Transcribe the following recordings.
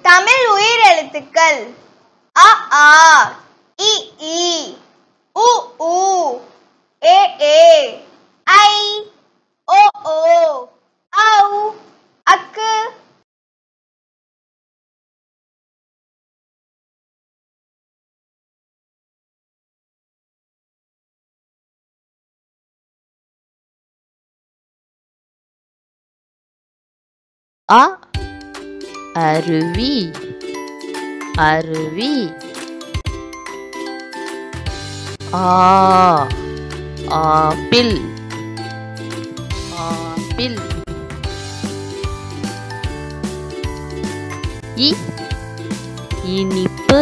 தமிழ் உயிரெழுத்துக்கள் அ ஆ இ ஈ உ ஊ ஏ ஏ ஐ ஓ ஓ ஔ அக்கு அ அருவி அருவி. ஆ ஆப்பிள் ஆப்பிள். இ இனிப்பு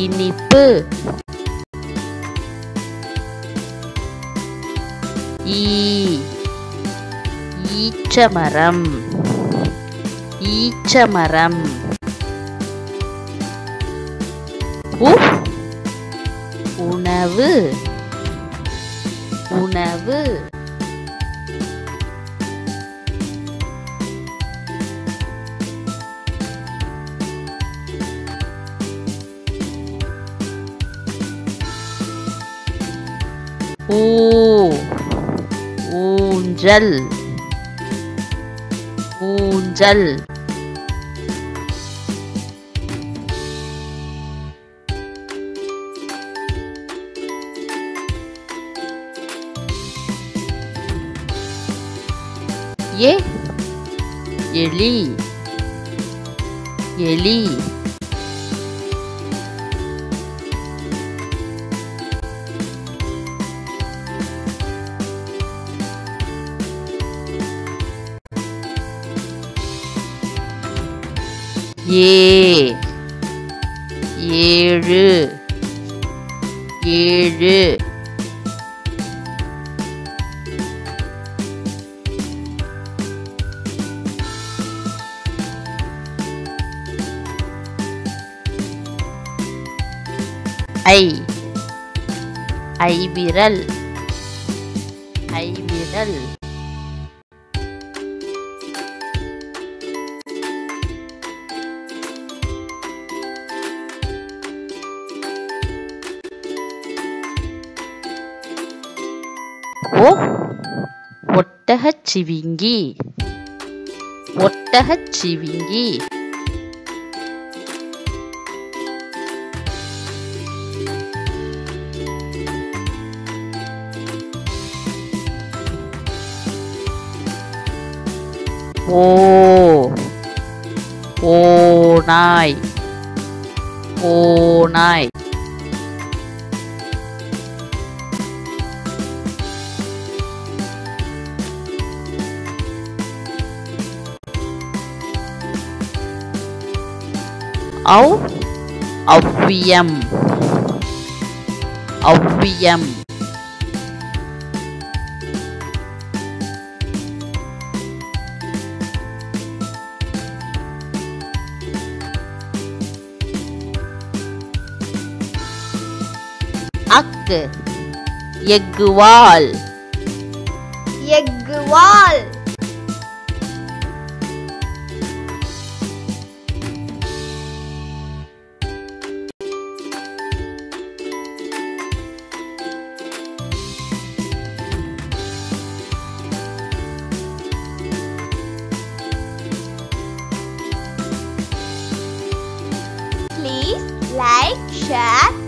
இனிப்பு. ஈ ஈச்சமரம் ஈச்சமரம். உ உணவு உணவு. ஊ ஊஞ்சல் ஊஞ்சல். ஏ எலி எலி. ஏ ஏழு ஏழு. ஐ ஐவிரல் ஐவிரல். ஓ ஒட்டகச்சிவிங்கி ஒட்டகச்சிவிங்கி. ஓ ஓநாய் ஓநாய். ஔ ஔவியம் ஔவியம். அக்கு எக்குவால் எக்குவால். Please like, share